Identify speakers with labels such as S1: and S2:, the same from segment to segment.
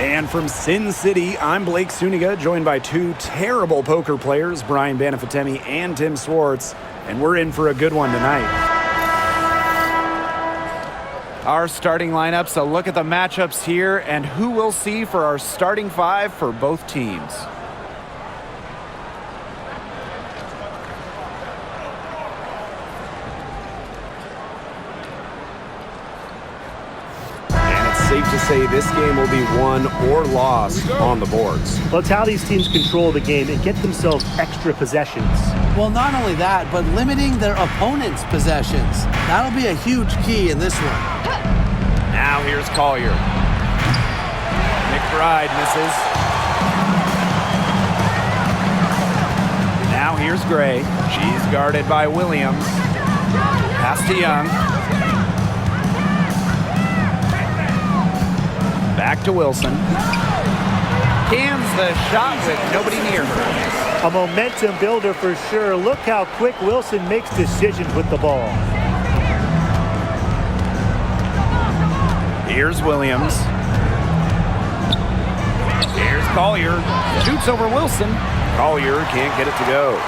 S1: And from Sin City, I'm Blake Suniga, joined by two terrible poker players, Brian Banafitemi and Tim Swartz, and we're in for a good one tonight. Our starting lineups, a look at the matchups here, and who we'll see for our starting five for both teams. Safe to say this game will be won or lost on the boards.
S2: Well, it's how these teams control the game and get themselves extra possessions.
S3: Well, not only that, but limiting their opponent's possessions. That'll be a huge key in this one.
S1: Now here's Collier. McBride misses. Now here's Gray. She's guarded by Williams. Pass to Young. Back to Wilson. Cans the shot with nobody near her.
S2: A momentum builder for sure. Look how quick Wilson makes decisions with the ball.
S1: Here's Williams. Here's Collier. Shoots over Wilson. Collier can't get it to go.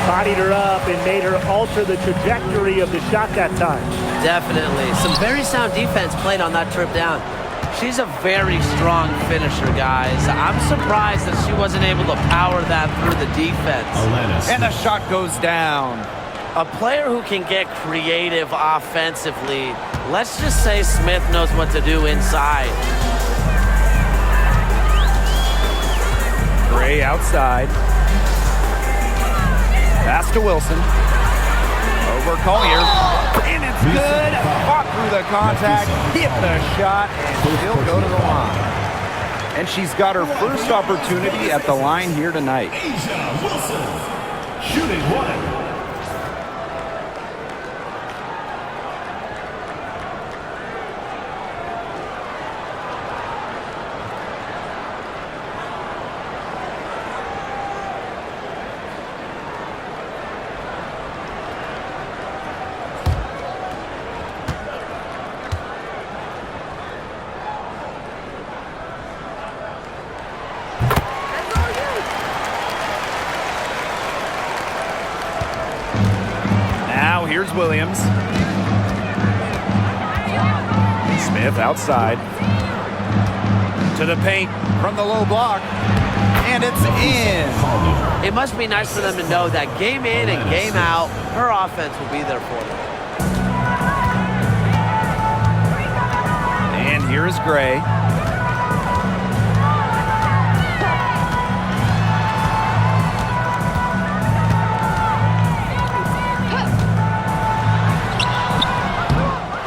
S2: Bodied her up and made her alter the trajectory of the shot that time.
S3: Definitely. Some very sound defense played on that trip down. She's a very strong finisher, guys. I'm surprised that she wasn't able to power that through the defense.
S1: And the shot goes down.
S3: A player who can get creative offensively. Let's just say Smith knows what to do inside.
S1: Gray outside. Pass to Wilson. Over Collier. And it's good. Fought through the contact, hit the shot, and she'll go to the line. And she's got her first opportunity at the line here tonight.
S4: Asia Wilson, shooting one.
S1: Here's Williams. Smith outside. To the paint from the low block. And it's in.
S3: It must be nice for them to know that game in and game out, her offense will be there for them.
S1: And here is Gray.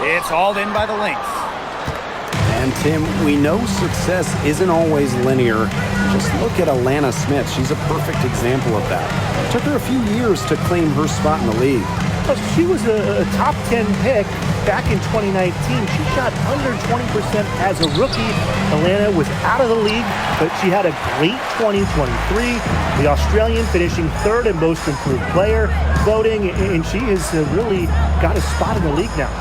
S1: It's hauled in by the Lynx. And Tim, we know success isn't always linear. Just look at Alana Smith. She's a perfect example of that. It took her a few years to claim her spot in the league.
S2: Well, she was a top 10 pick back in 2019. She shot under 20% as a rookie. Alana was out of the league, but she had a great 2023. The Australian finishing third in most improved player voting, and she has really got a spot in the league now.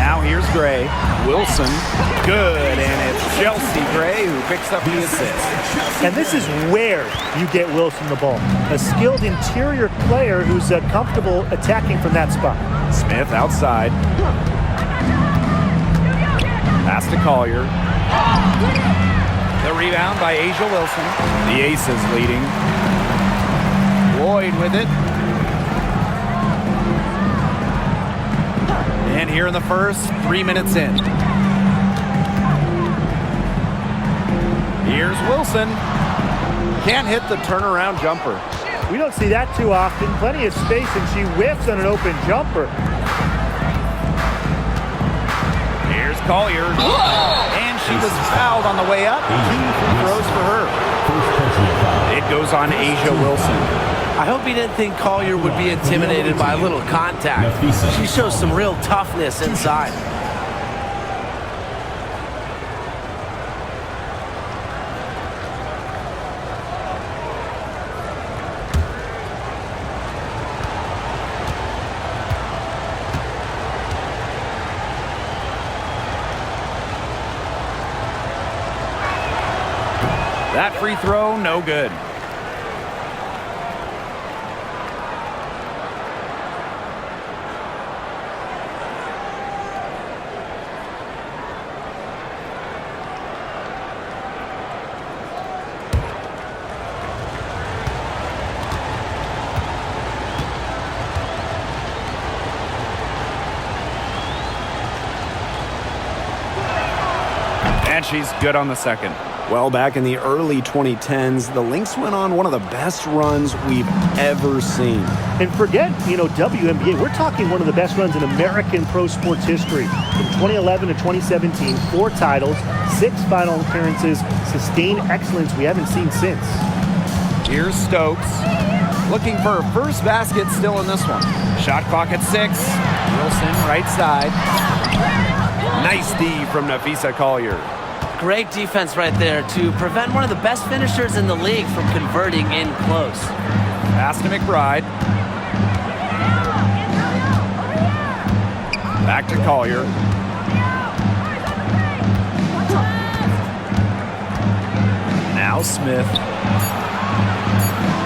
S1: Now here's Gray. Wilson, good, and it's Chelsea Gray who picks up the assist.
S2: And this is where you get Wilson the ball. A skilled interior player who's comfortable attacking from that spot.
S1: Smith outside. Pass to Collier. The rebound by Asia Wilson. The Aces leading. Lloyd with it. And here in the first, 3 minutes in. Here's Wilson. Can't hit the turnaround jumper.
S2: We don't see that too often. Plenty of space, and she whiffs on an open jumper.
S1: Here's Collier. And she was fouled on the way up. 2 free throws for her. It goes on Asia Wilson.
S3: I hope he didn't think Collier would be intimidated by a little contact. She shows some real toughness inside.
S1: That free throw, no good. And she's good on the second.
S5: Well, back in the early 2010s, the Lynx went on one of the best runs we've ever seen.
S2: And forget, WNBA, we're talking one of the best runs in American pro sports history. From 2011 to 2017, 4 titles, 6 final appearances, sustained excellence we haven't seen since.
S1: Here's Stokes. Looking for her first basket still in this one. Shot clock at 6. Wilson, right side. Nice D from Napheesa Collier.
S3: Great defense right there to prevent one of the best finishers in the league from converting in close.
S1: Pass to McBride. Back to Collier. Now Smith.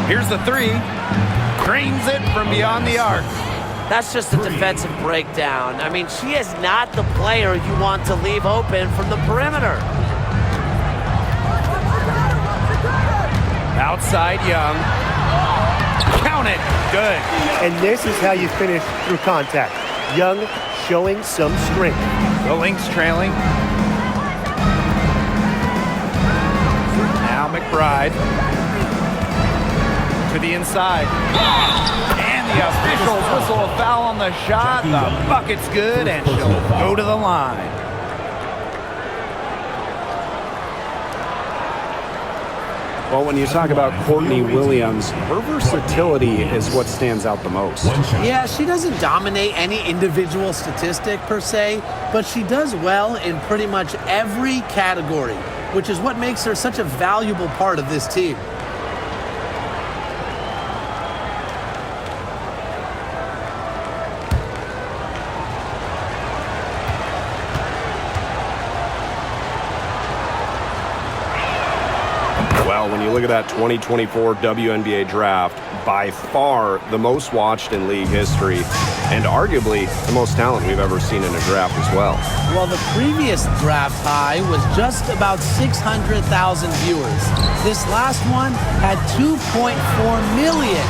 S1: Here's the 3. Drains it from beyond the arc.
S3: That's just a defensive breakdown. I mean, she is not the player you want to leave open from the perimeter.
S1: Outside Young. Count it. Good.
S2: And this is how you finish through contact. Young showing some strength.
S1: The Lynx trailing. Now McBride. To the inside. And the officials whistle a foul on the shot. The bucket's good, and she'll go to the line.
S5: Well, when you talk about Courtney Williams, her versatility is what stands out the most.
S3: Yeah, she doesn't dominate any individual statistic per se, but she does well in pretty much every category, which is what makes her such a valuable part of this team.
S5: When you look at that 2024 WNBA draft, by far the most watched in league history, and arguably the most talent we've ever seen in a draft as well.
S3: Well, the previous draft high was just about 600,000 viewers. This last one had 2.4 million,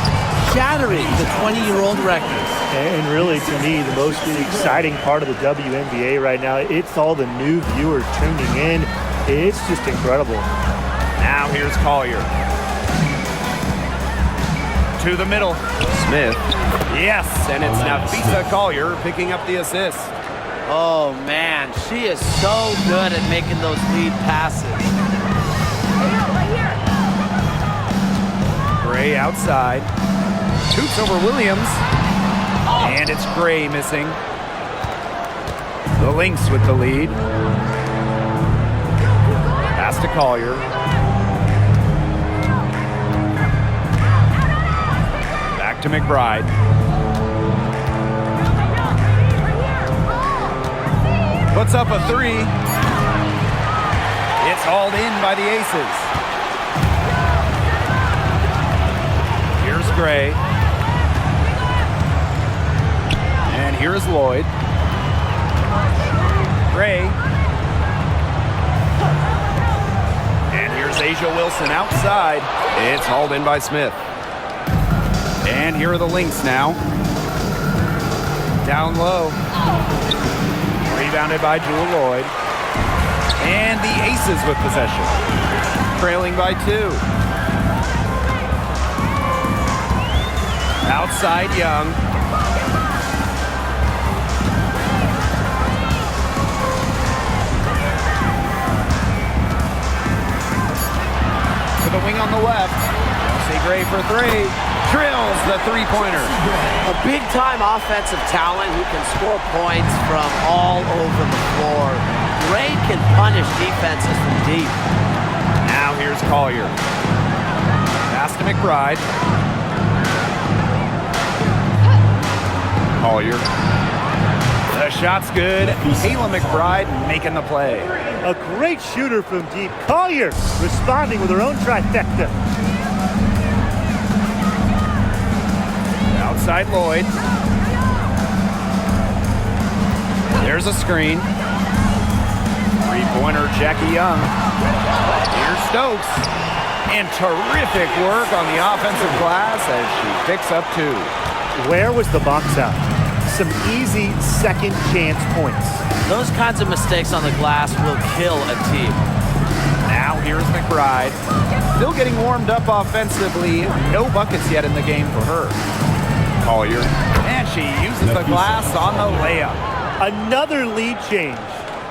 S3: shattering the 20-year-old record.
S2: And really, to me, the most exciting part of the WNBA right now, it's all the new viewers tuning in. It's just incredible.
S1: Now here's Collier. To the middle.
S5: Smith.
S1: Yes, and it's Napheesa Collier picking up the assist.
S3: Oh, man, she is so good at making those lead passes.
S1: Gray outside. Shoots over Williams. And it's Gray missing. The Lynx with the lead. Pass to Collier. To McBride. Puts up a 3. It's hauled in by the Aces. Here's Gray. And here's Lloyd. Gray. And here's Asia Wilson outside. It's hauled in by Smith. And here are the Lynx now. Down low. Rebounded by Jewel Lloyd. And the Aces with possession. Trailing by 2. Outside Young. To the wing on the left. Chelsea Gray for 3. Drills the three-pointer.
S3: A big-time offensive talent who can score points from all over the floor. Gray can punish defenses from deep.
S1: Now here's Collier. Pass to McBride. Collier. The shot's good. Kayla McBride making the play.
S2: A great shooter from deep. Collier responding with her own trifecta.
S1: Outside Lloyd. There's a screen. Three-pointer Jackie Young. Here's Stokes. And terrific work on the offensive glass as she picks up 2.
S2: Where was the box out? Some easy second chance points.
S3: Those kinds of mistakes on the glass will kill a team.
S1: Now here's McBride. Still getting warmed up offensively. No buckets yet in the game for her. Collier. And she uses the glass on the layup.
S2: Another lead change.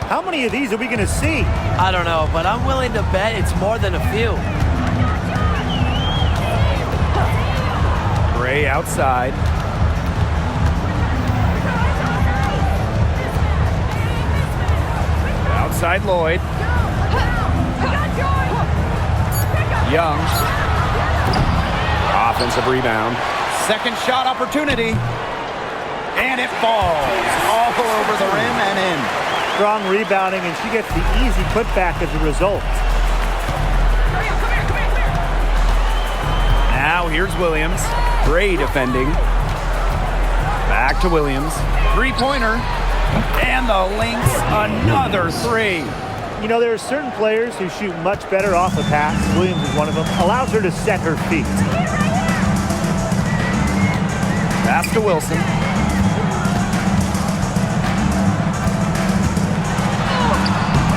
S2: How many of these are we going to see?
S3: I don't know, but I'm willing to bet it's more than a few.
S1: Gray outside. Outside Lloyd. Young.
S5: Offensive rebound.
S1: Second shot opportunity. And it falls all over the rim and in.
S2: Strong rebounding, and she gets the easy putback as a result.
S1: Now here's Williams. Gray defending. Back to Williams. Three-pointer. And the Lynx, another 3.
S2: You know, there are certain players who shoot much better off a pass. Williams is one of them. Allows her to set her feet.
S1: Pass to Wilson.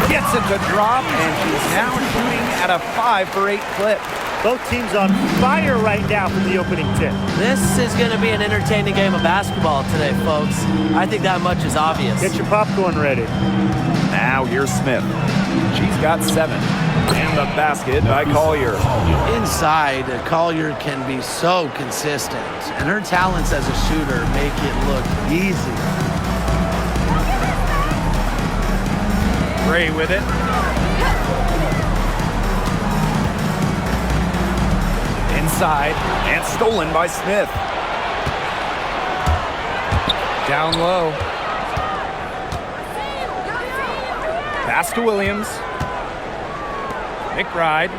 S1: Gets it to drop, and she's now shooting at a 5-for-8 clip.
S2: Both teams on fire right now from the opening tip.
S3: This is going to be an entertaining game of basketball today, folks. I think that much is obvious.
S2: Get your popcorn ready.
S1: Now here's Smith. She's got 7. And the basket by Collier.
S3: Inside, Collier can be so consistent, and her talents as a shooter make it look easy.
S1: Gray with it. Inside, and stolen by Smith. Down low. Pass to Williams. McBride.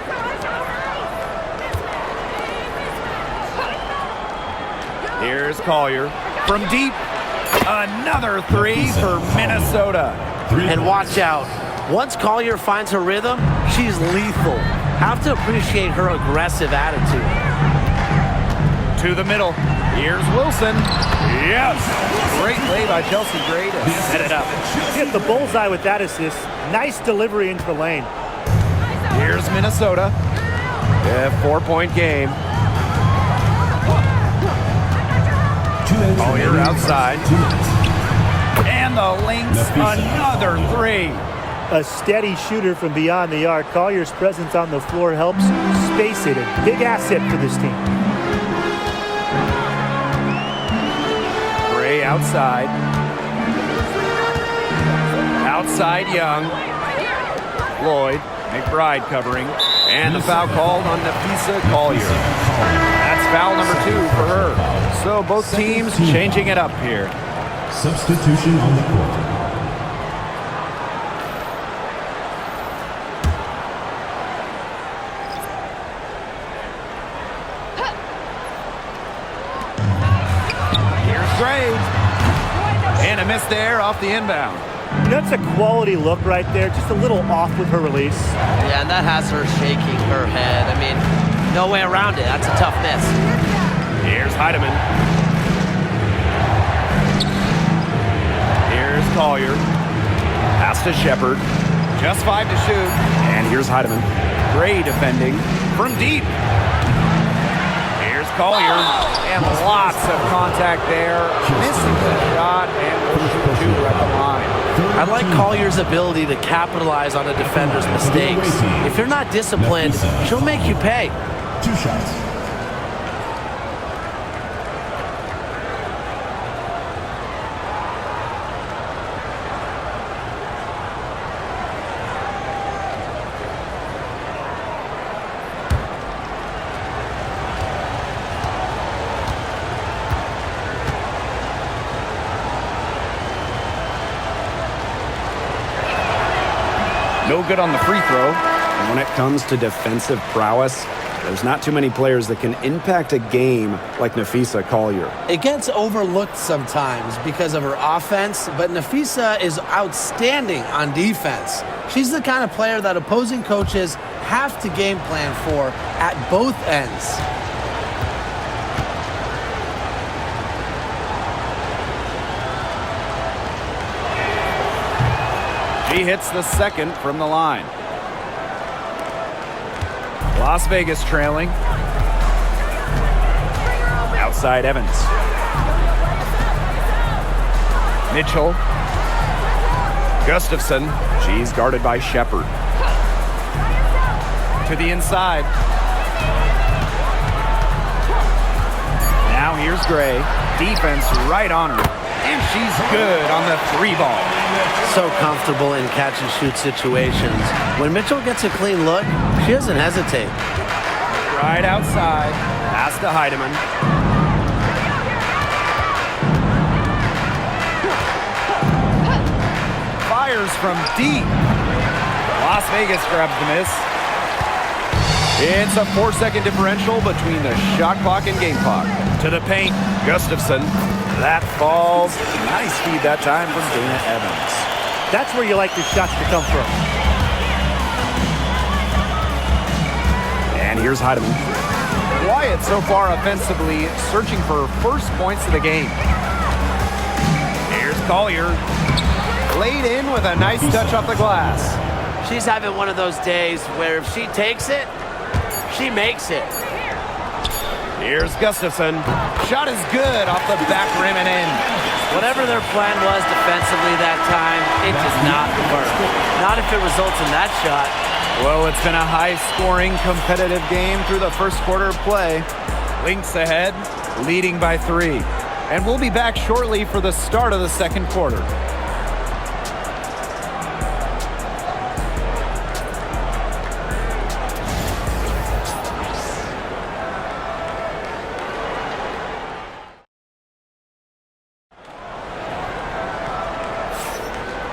S1: Here's Collier. From deep, another 3 for Minnesota.
S3: And watch out. Once Collier finds her rhythm, she's lethal. Have to appreciate her aggressive attitude.
S1: To the middle. Here's Wilson. Yes! Great play by Chelsea Gray to set it up.
S2: Hit the bullseye with that assist. Nice delivery into the lane.
S1: Here's Minnesota. A 4-point game. Collier outside. And the Lynx, another 3.
S2: A steady shooter from beyond the arc. Collier's presence on the floor helps space it. A big asset for this team.
S1: Gray outside. Outside Young. Lloyd. McBride covering. And the foul called on Nafisa Collier. That's foul number 2 for her. So both teams changing it up here.
S4: Substitution on the court.
S1: Here's Gray. And a miss there off the inbound.
S2: That's a quality look right there. Just a little off with her release.
S3: Yeah, and that has her shaking her head. I mean, no way around it. That's a tough miss.
S1: Here's Heidemann. Here's Collier. Pass to Shepard. Just 5 to shoot. And here's Heidemann. Gray defending from deep. Here's Collier. And lots of contact there. Missing the shot and will shoot 2 at the line.
S3: I like Collier's ability to capitalize on a defender's mistakes. If you're not disciplined, she'll make you pay.
S4: 2 shots.
S1: No good on the free throw.
S5: And when it comes to defensive prowess, there's not too many players that can impact a game like Napheesa Collier.
S3: It gets overlooked sometimes because of her offense, but Napheesa is outstanding on defense. She's the kind of player that opposing coaches have to game plan for at both ends.
S1: She hits the second from the line. Las Vegas trailing. Outside Evans. Mitchell. Gustafson. She's guarded by Shepard. To the inside. Now here's Gray. Defense right on her. And she's good on the three ball.
S3: So comfortable in catch-and-shoot situations. When Mitchell gets a clean look, she doesn't hesitate.
S1: Right outside. Pass to Heidemann. Fires from deep. Las Vegas grabs the miss. It's a 4-second differential between the shot clock and game clock. To the paint, Gustafson. That falls. Nice feed that time from Dana Evans.
S2: That's where you like your shots to come from.
S5: And here's Heidemann.
S1: Wyatt so far offensively searching for first points of the game. Here's Collier. Laid in with a nice touch off the glass.
S3: She's having one of those days where if she takes it, she makes it.
S1: Here's Gustafson. Shot is good off the back rim and in.
S3: Whatever their plan was defensively that time, it does not work. Not if it results in that shot.
S1: Well, it's been a high-scoring, competitive game through the first quarter of play. Lynx ahead, leading by 3. And we'll be back shortly for the start of the second quarter.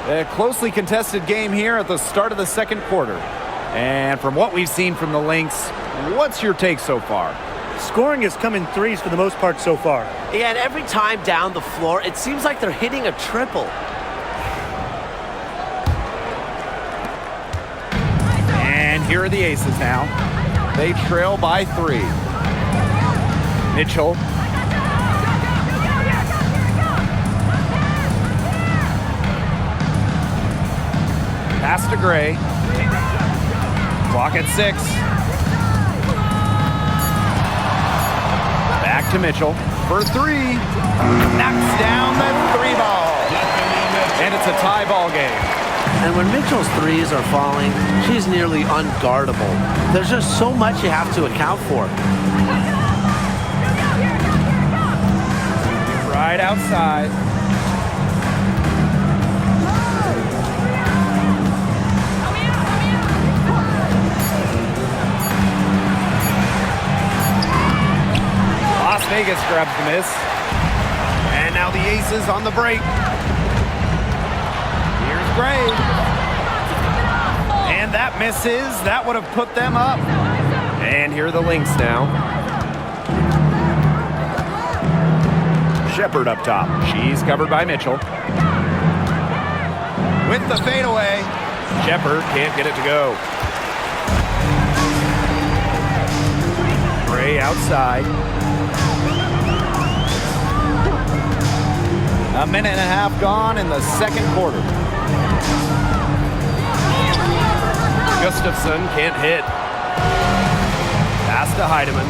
S1: A closely contested game here at the start of the second quarter. And from what we've seen from the Lynx, what's your take so far?
S2: Scoring has come in threes for the most part so far.
S3: Yeah, and every time down the floor, it seems like they're hitting a triple.
S1: And here are the Aces now. They trail by 3. Mitchell. Pass to Gray. Clock at 6. Back to Mitchell for 3. Knocks down the 3 ball. And it's a tie ball game.
S3: And when Mitchell's threes are falling, she's nearly unguardable. There's just so much you have to account for.
S1: Right outside. Las Vegas grabs the miss. And now the Aces on the break. Here's Gray. And that misses. That would have put them up. And here are the Lynx now. Shepard up top. She's covered by Mitchell. With the fadeaway. Shepard can't get it to go. Gray outside. A minute and a half gone in the second quarter. Gustafson can't hit. Pass to Heidemann.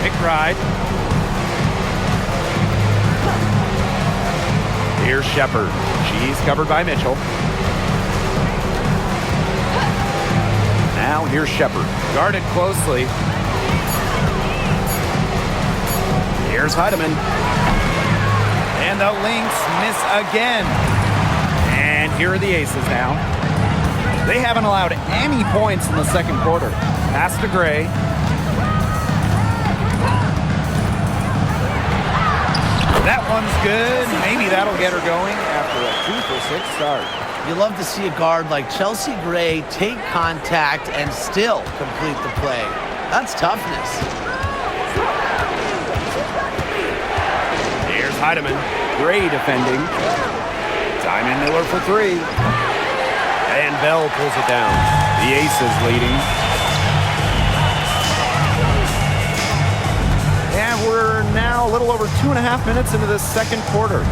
S1: McBride. Here's Shepard. She's covered by Mitchell. Now here's Shepard. Guarded closely. Here's Heidemann. And the Lynx miss again. And here are the Aces now. They haven't allowed any points in the second quarter. Pass to Gray. That one's good. Maybe that'll get her going after a 2-for-6 start.
S3: You love to see a guard like Chelsea Gray take contact and still complete the play. That's toughness.
S5: Here's Heidemann.
S1: Gray defending. Diamond Miller for three.
S5: And Bell pulls it down.
S1: The Aces leading. And we're now a little over 2.5 minutes into the second quarter.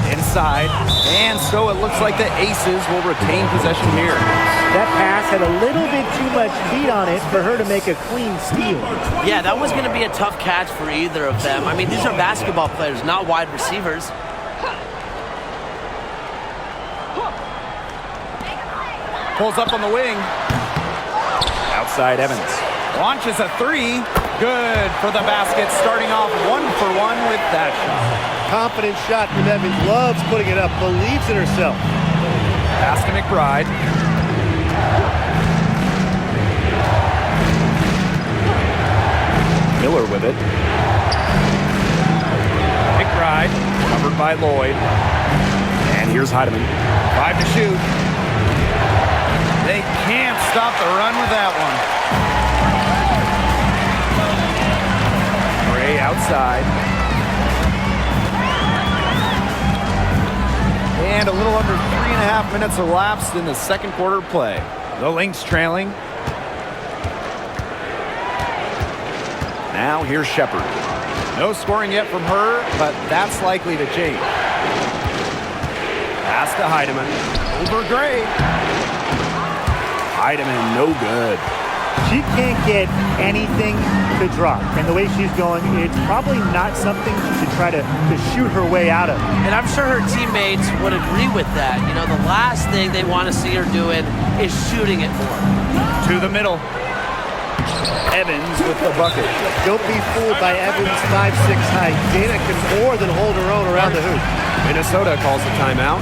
S1: Inside. And so it looks like the Aces will retain possession here.
S2: That pass had a little bit too much feet on it for her to make a clean steal.
S3: Yeah, that was going to be a tough catch for either of them. I mean, these are basketball players, not wide receivers.
S1: Pulls up on the wing. Outside Evans. Launches a three. Good for the basket. Starting off 1 for 1 with that shot.
S2: Confident shot from Evans. Loves putting it up. Believes in herself.
S1: Pass to McBride. Miller with it. McBride. Covered by Lloyd. And here's Heidemann. 5 to shoot. They can't stop the run with that one. Gray outside. And a little under 3.5 minutes elapsed in the second quarter play. The Lynx trailing. Now here's Shepard. No scoring yet from her, but that's likely to change. Pass to Heidemann. Over Gray. Heidemann, no good.
S2: She can't get anything to drop. And the way she's going, it's probably not something she should try to shoot her way out of.
S3: And I'm sure her teammates would agree with that. You know, the last thing they want to see her doing is shooting it more.
S1: To the middle. Evans with the bucket.
S2: Don't be fooled by Evans' 5'6" height. Dana can more than hold her own around the hoop.
S5: Minnesota calls a timeout.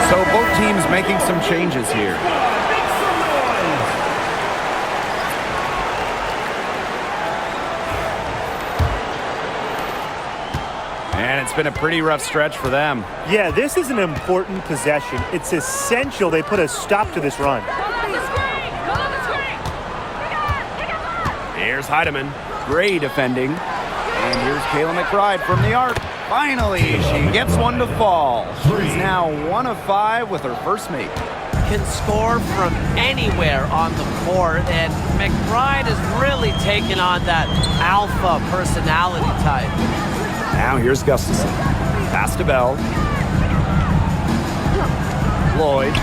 S1: So both teams making some changes here. And it's been a pretty rough stretch for them.
S2: Yeah, this is an important possession. It's essential they put a stop to this run.
S1: Here's Heidemann. Gray defending. And here's Kayla McBride from the arc. Finally, she gets one to fall. She's now 1 of 5 with her first make.
S3: Can score from anywhere on the court, and McBride has really taken on that alpha personality type.
S1: Now here's Gustafson. Pass to Bell. Lloyd.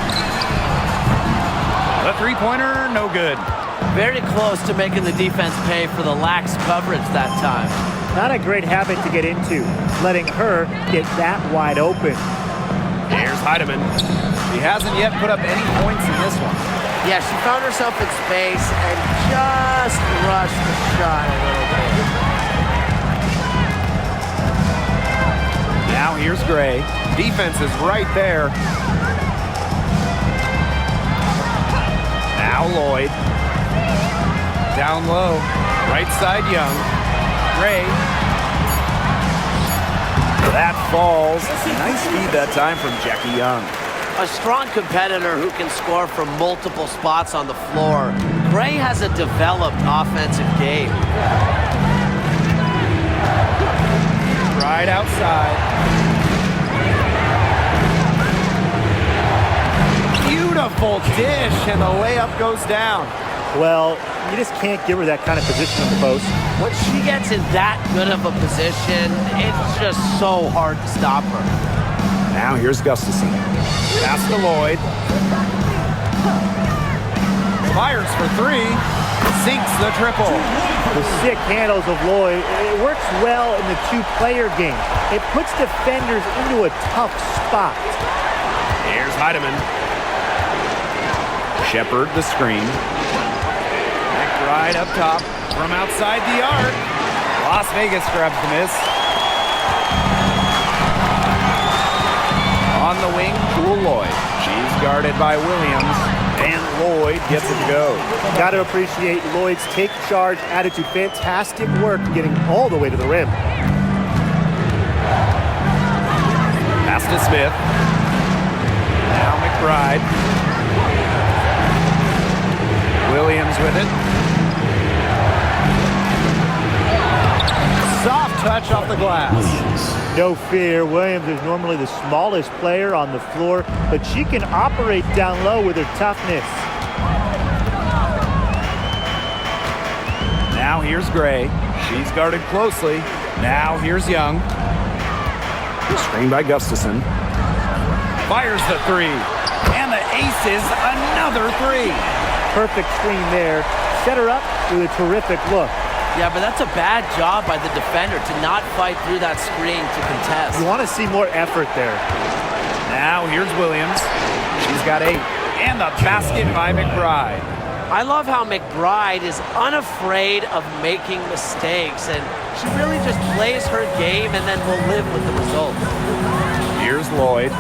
S1: The three-pointer, no good.
S3: Very close to making the defense pay for the lax coverage that time.
S2: Not a great habit to get into, letting her get that wide open.
S1: Here's Heidemann. She hasn't yet put up any points in this one.
S3: Yeah, she found herself in space and just rushed the shot a little bit.
S1: Now here's Gray. Defense is right there. Now Lloyd. Down low. Right side Young. Gray. That falls. Nice feed that time from Jackie Young.
S3: A strong competitor who can score from multiple spots on the floor. Gray has a developed offensive game.
S1: Right outside. Beautiful dish, and the layup goes down.
S2: Well, you just can't give her that kind of position on the post.
S3: When she gets in that good of a position, it's just so hard to stop her.
S1: Now here's Gustafson. Pass to Lloyd. Fires for three. Sinks the triple.
S2: The sick handles of Lloyd, it works well in the two-player game. It puts defenders into a tough spot.
S1: Here's Heidemann. Shepard the screen. McBride up top from outside the arc. Las Vegas grabs the miss. On the wing, Cool Lloyd. She's guarded by Williams, and Lloyd gets it to go.
S2: Got to appreciate Lloyd's take charge attitude. Fantastic work getting all the way to the rim.
S1: Pass to Smith. Now McBride. Williams with it. Soft touch off the glass.
S2: No fear. Williams is normally the smallest player on the floor, but she can operate down low with her toughness.
S1: Now here's Gray. She's guarded closely. Now here's Young. Screen by Gustafson. Fires the three. And the aces another three.
S2: Perfect screen there. Set her up with a terrific look.
S3: Yeah, but that's a bad job by the defender to not fight through that screen to contest.
S2: You want to see more effort there.
S1: Now here's Williams. She's got 8. And the basket by McBride.
S3: I love how McBride is unafraid of making mistakes, and she really just plays her game and then will live with the result.
S1: Here's Lloyd.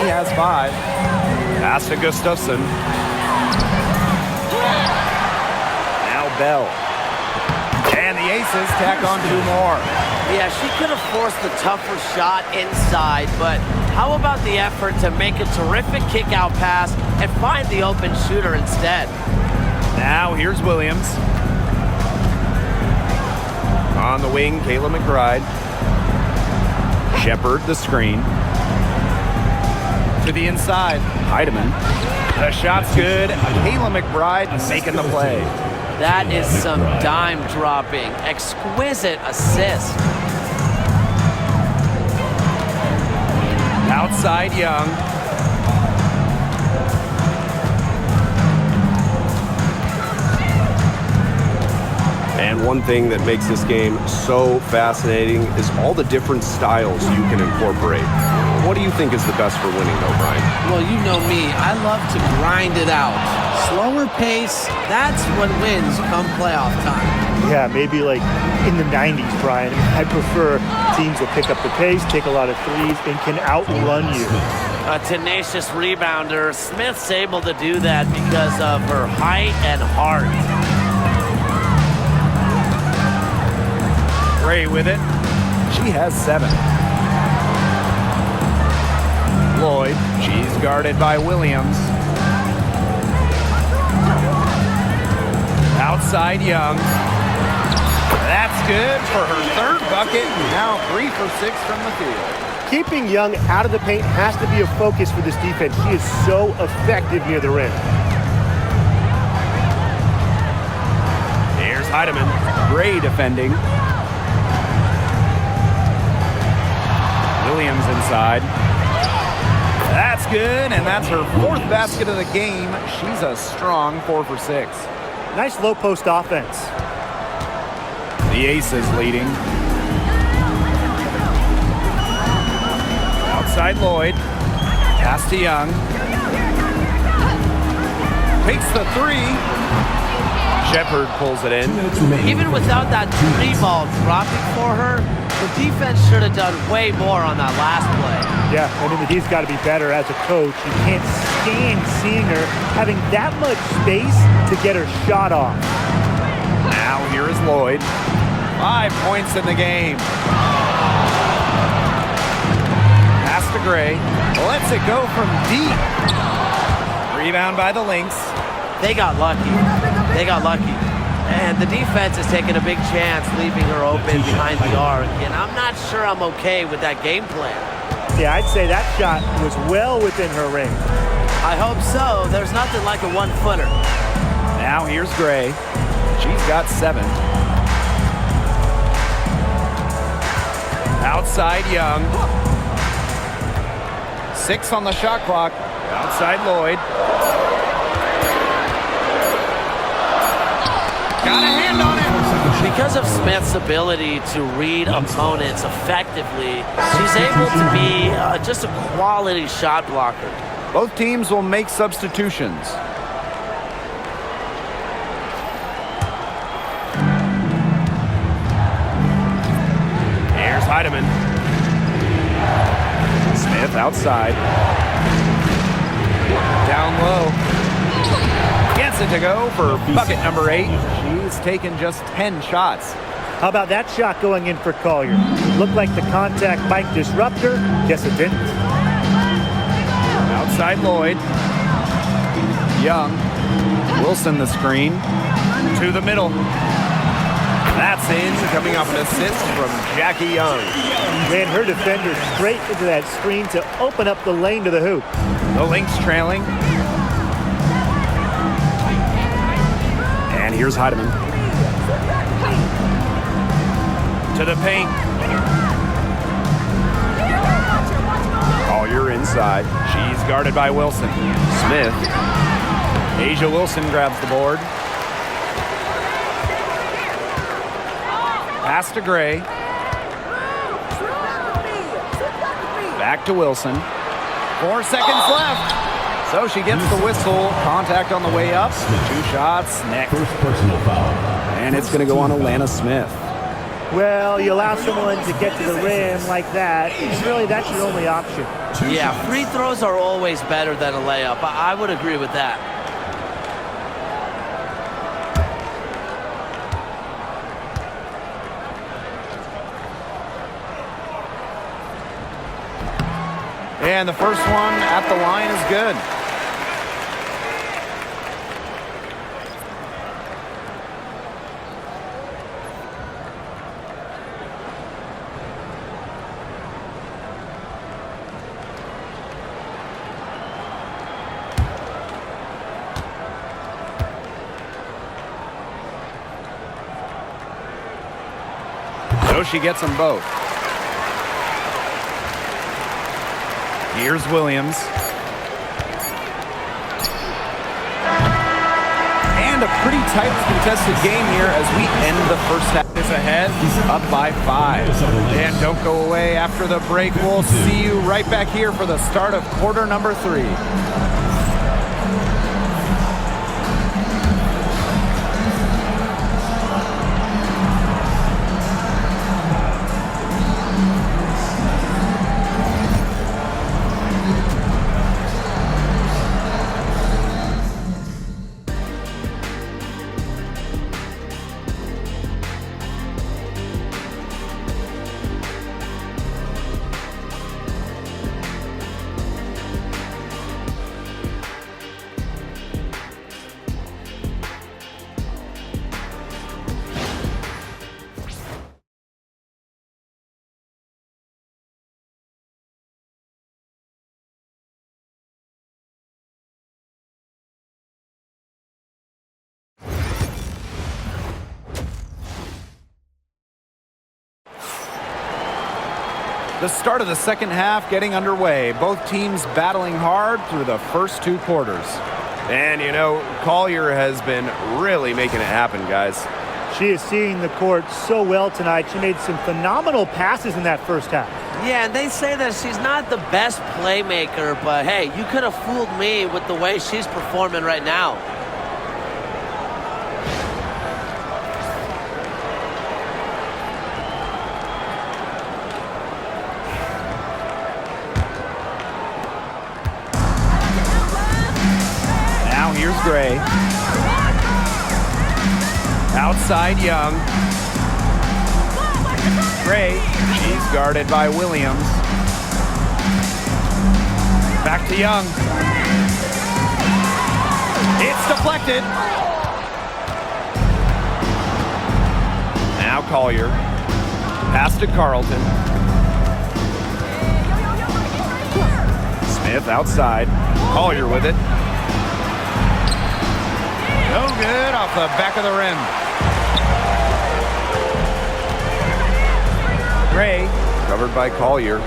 S1: He has 5. Pass to Gustafson. Now Bell. And the Aces tack on 2 more.
S3: Yeah, she could have forced the tougher shot inside, but how about the effort to make a terrific kick-out pass and find the open shooter instead?
S1: Now here's Williams. On the wing, Kayla McBride. Shepard the screen. To the inside, Heidemann. The shot's good. Kayla McBride making the play.
S3: That is some dime dropping. Exquisite assist.
S1: Outside Young.
S5: And one thing that makes this game so fascinating is all the different styles you can incorporate. What do you think is the best for winning, though, Brian?
S3: Well, you know me. I love to grind it out. Slower pace, that's what wins come playoff time.
S2: Yeah, maybe like in the 90s, Brian. I prefer teams that pick up the pace, take a lot of threes, and can outrun you.
S3: A tenacious rebounder. Smith's able to do that because of her height and heart.
S1: Gray with it. She has 7. Lloyd. She's guarded by Williams. Outside Young. That's good for her 3rd bucket. Now 3 for 6 from the field.
S2: Keeping Young out of the paint has to be a focus for this defense. She is so effective near the rim.
S1: Here's Heidemann. Gray defending. Williams inside. That's good, and that's her 4th basket of the game. She's a strong 4 for 6.
S2: Nice low post offense.
S1: The Aces leading. Outside Lloyd. Pass to Young. Takes the 3. Shepard pulls it in.
S3: Even without that 3 ball dropping for her, the defense should have done way more on that last play.
S2: Yeah, I mean, he's got to be better as a coach. You can't stand seeing her having that much space to get her shot off.
S1: Now here is Lloyd. 5 points in the game. Pass to Gray. Lets it go from deep. Rebound by the Lynx.
S3: They got lucky. They got lucky. And the defense is taking a big chance, leaving her open behind the arc. And I'm not sure I'm okay with that game plan.
S2: Yeah, I'd say that shot was well within her range.
S3: I hope so. There's nothing like a 1-footer.
S1: Now here's Gray. She's got 7. Outside Young. 6 on the shot clock. Outside Lloyd. Got a hand on it.
S3: Because of Smith's ability to read opponents effectively, she's able to be just a quality shot blocker.
S1: Both teams will make substitutions. Here's Heidemann. Smith outside. Down low. Gets it to go for bucket number 8. She's taken just 10 shots.
S2: How about that shot going in for Collier? Looked like the contact might disrupt her. Guess it didn't.
S1: Outside Lloyd. Young. Wilson the screen. To the middle. That's in, coming off an assist from Jackie Young.
S2: Ran her defender straight into that screen to open up the lane to the hoop.
S1: The Lynx trailing.
S5: And here's Heidemann.
S1: To the paint.
S5: Collier inside.
S1: She's guarded by Wilson.
S5: Smith.
S1: Asia Wilson grabs the board. Pass to Gray. Back to Wilson. 4 seconds left. So she gets the whistle. Contact on the way up. 2 shots next.
S4: First personal foul.
S5: And it's going to go on Alana Smith.
S2: Well, you allow someone to get to the rim like that. Really, that's your only option.
S3: Yeah, free throws are always better than a layup. I would agree with that.
S1: And the first one at the line is good. So she gets them both. Here's Williams. And a pretty tight contested game here as we end the first half. Is ahead, up by 5. And don't go away after the break. We'll see you right back here for the start of quarter number 3. The start of the second half getting underway. Both teams battling hard through the first 2 quarters.
S5: And, you know, Collier has been really making it happen, guys.
S2: She is seeing the court so well tonight. She made some phenomenal passes in that first half.
S3: Yeah, and they say that she's not the best playmaker, but hey, you could have fooled me with the way she's performing right now.
S1: Here's Gray. Outside Young. Gray, she's guarded by Williams. Back to Young. It's deflected. Now Collier. Pass to Carlton. Smith outside. Collier with it. No good off the back of the rim. Gray, covered by Collier.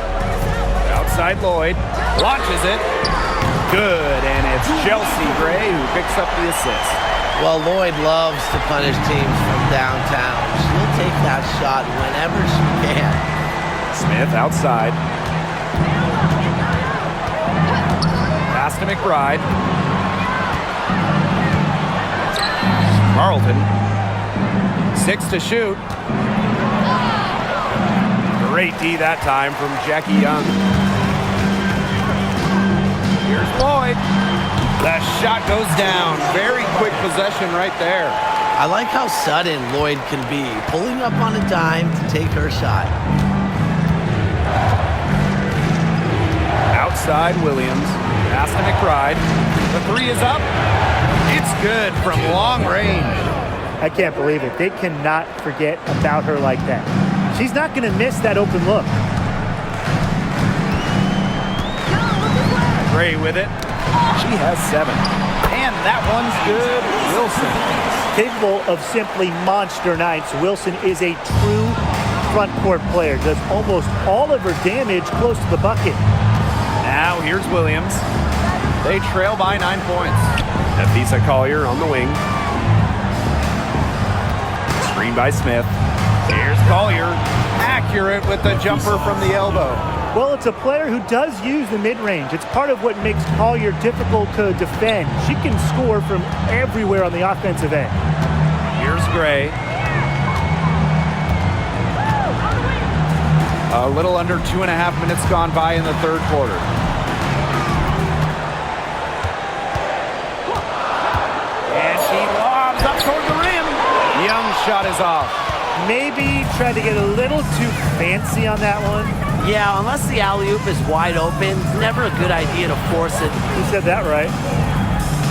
S1: Outside Lloyd, launches it. Good, and it's Chelsea Gray who picks up the assist.
S3: Well, Lloyd loves to punish teams from downtown. She'll take that shot whenever she can.
S5: Smith outside.
S1: Pass to McBride. Carlton. 6 to shoot. Great D that time from Jackie Young. Here's Lloyd. The shot goes down. Very quick possession right there.
S3: I like how sudden Lloyd can be, pulling up on a dime to take her shot.
S1: Outside Williams. Pass to McBride. The three is up. It's good from long range.
S2: I can't believe it. They cannot forget about her like that. She's not going to miss that open look.
S1: Gray with it. She has 7. And that one's good. Wilson.
S2: Capable of simply monster nights, Wilson is a true front court player. Does almost all of her damage close to the bucket.
S1: Now here's Williams. They trail by 9 points.
S5: Nafisa Collier on the wing. Screen by Smith.
S1: Here's Collier. Accurate with the jumper from the elbow.
S2: Well, it's a player who does use the mid-range. It's part of what makes Collier difficult to defend. She can score from everywhere on the offensive end.
S1: Here's Gray. A little under 2.5 minutes gone by in the third quarter. And she lobs up toward the rim. Young's shot is off.
S2: Maybe tried to get a little too fancy on that one.
S3: Yeah, unless the alley-oop is wide open, it's never a good idea to force it.
S2: You said that right.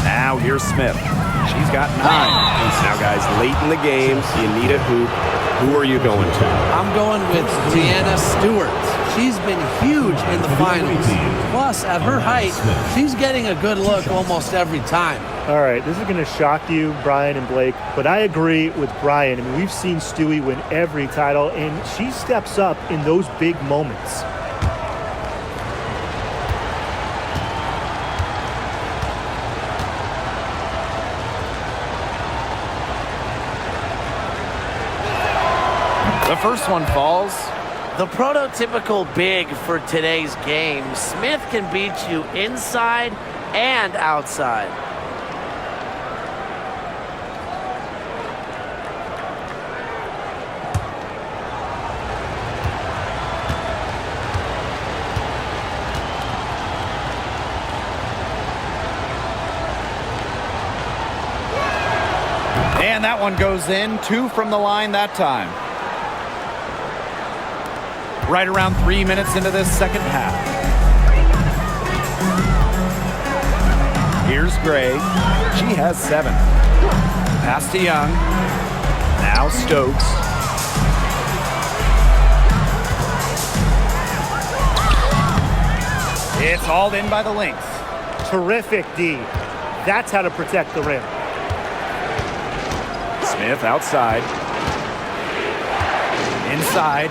S1: Now here's Smith. She's got 9.
S5: Now, guys, late in the game, you need a hoop. Who are you going to?
S3: I'm going with Deanna Stewart. She's been huge in the finals. Plus, at her height, she's getting a good look almost every time.
S2: All right, this is going to shock you, Brian and Blake, but I agree with Brian. I mean, we've seen Stewie win every title, and she steps up in those big moments.
S1: The first one falls.
S3: The prototypical big for today's game, Smith can beat you inside and outside.
S1: And that one goes in. 2 from the line that time. Right around 3 minutes into this second half. Here's Gray. She has 7. Pass to Young. Now Stokes. It's hauled in by the Lynx.
S2: Terrific D. That's how to protect the rim.
S1: Smith outside. Inside.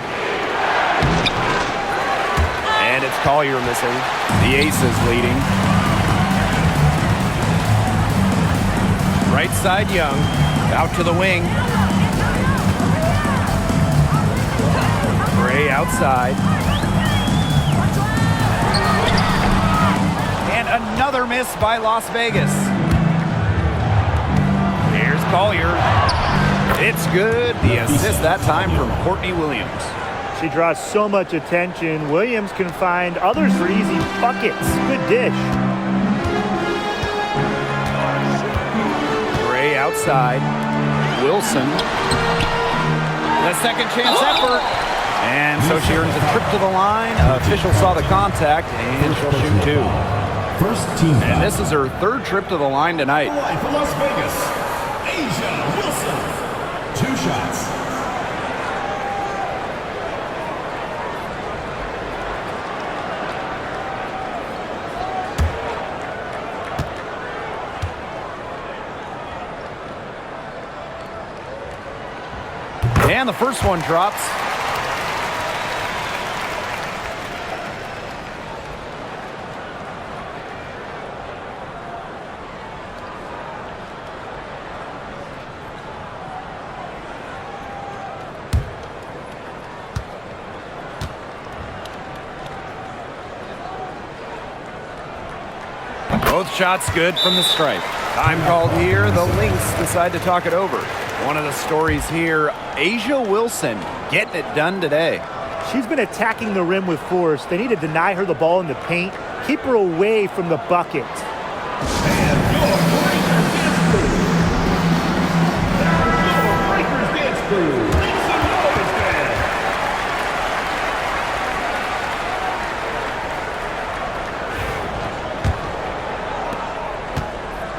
S1: And it's Collier missing. The Aces leading. Right side Young. Out to the wing. Gray outside. And another miss by Las Vegas. Here's Collier. It's good. The assist that time from Courtney Williams.
S2: She draws so much attention. Williams can find others for easy buckets. Good dish.
S1: Gray outside. Wilson. The second chance effort. And so she earns a trip to the line. Official saw the contact, and she'll shoot 2.
S4: First team
S1: And
S4: foul.
S1: this is her 3rd trip to the line tonight.
S4: Line for Las Vegas, Asia Wilson. 2 shots.
S1: And the first one drops. Both shots good from the stripe. Time called here. The Lynx decide to talk it over. One of the stories here, Asia Wilson getting it done today.
S2: She's been attacking the rim with force. They need to deny her the ball in the paint, keep her away from the bucket.
S4: And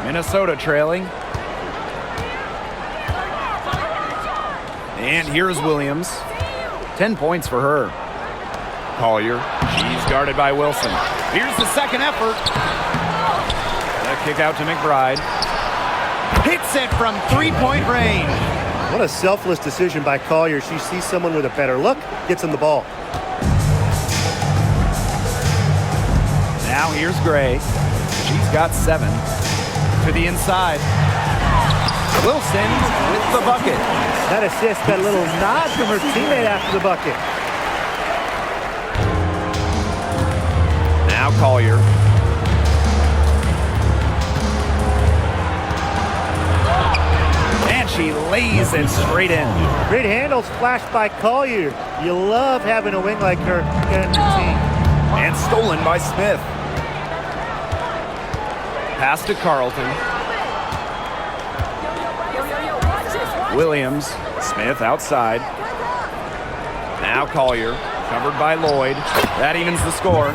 S1: Minnesota trailing. And here's Williams. 10 points for her. Collier. She's guarded by Wilson. Here's the second effort. A kick out to McBride. Hits it from three-point range.
S2: What a selfless decision by Collier. She sees someone with a better look, gets him the ball.
S1: Now here's Gray. She's got 7. To the inside. Wilson with the bucket.
S2: That assist, that little nod from her teammate after the bucket.
S1: Now Collier. And she lays it straight in.
S2: Great handles flashed by Collier. You love having a wing like her in your team.
S1: And stolen by Smith. Pass to Carlton. Williams. Smith outside. Now Collier. Covered by Lloyd. That evens the score.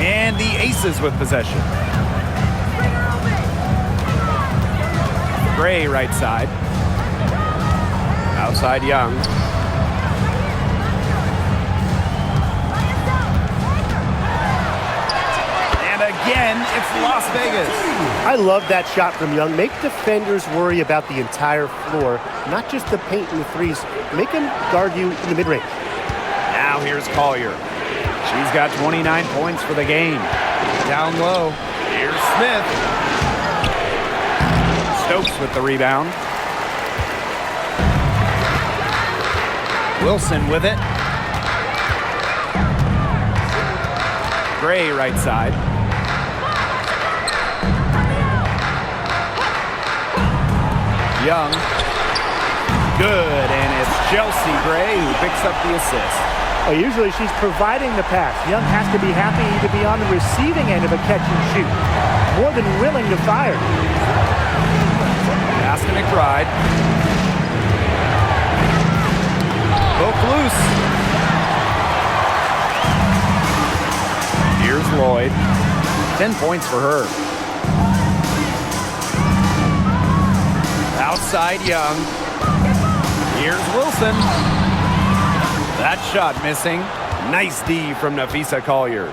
S1: And the Aces with possession. Gray right side. Outside Young. And again, it's Las Vegas.
S2: I love that shot from Young. Make defenders worry about the entire floor, not just the paint and the threes. Make them guard you in the mid-range.
S1: Now here's Collier. She's got 29 points for the game. Down low. Here's Smith. Stokes with the rebound. Wilson with it. Gray right side. Young. Good, and it's Chelsea Gray who picks up the assist.
S2: Well, usually she's providing the pass. Young has to be happy to be on the receiving end of a catch and shoot. More than willing to fire.
S1: Pass to McBride. Hook loose. Here's Lloyd. 10 points for her. Outside Young. Here's Wilson. That shot missing. Nice D from Nafisa Collier.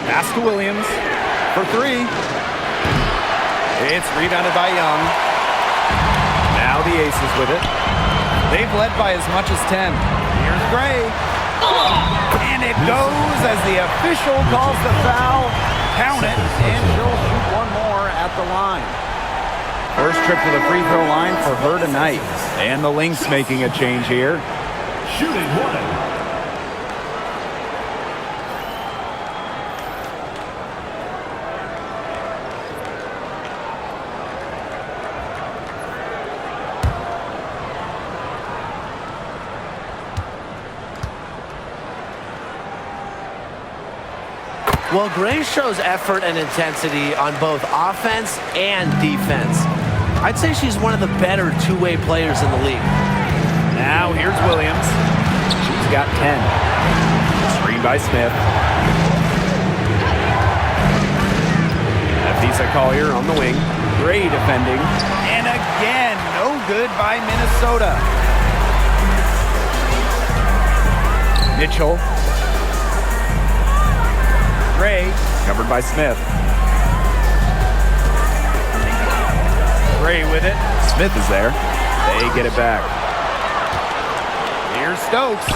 S1: Pass to Williams for 3. It's rebounded by Young. Now the Aces with it. They've led by as much as 10. Here's Gray. And it goes as the official calls the foul. Count it, and she'll shoot one more at the line. First trip to the free throw line for her tonight. And the Lynx making a change here.
S4: Shooting 1.
S3: Well, Gray shows effort and intensity on both offense and defense. I'd say she's one of the better two-way players in the league.
S1: Now here's Williams. She's got 10. Screen by Smith. Nafisa Collier on the wing. Gray defending. And again, no good by Minnesota. Mitchell. Gray, covered by Smith. Gray with it. Smith is there. They get it back. Here's Stokes.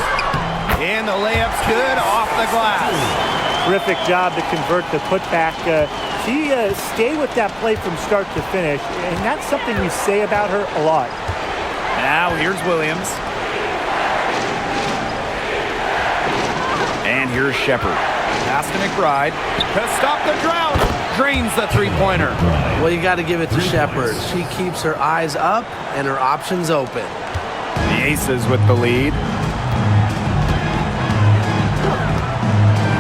S1: And the layup's good off the glass.
S2: Terrific job to convert the putback. She stayed with that play from start to finish, and that's something we say about her a lot.
S1: Now here's Williams. And here's Shepard. Pass to McBride to stop the drought. Drains the three-pointer.
S3: Well, you got to give it to Shepard. She keeps her eyes up and her options open.
S1: The Aces with the lead.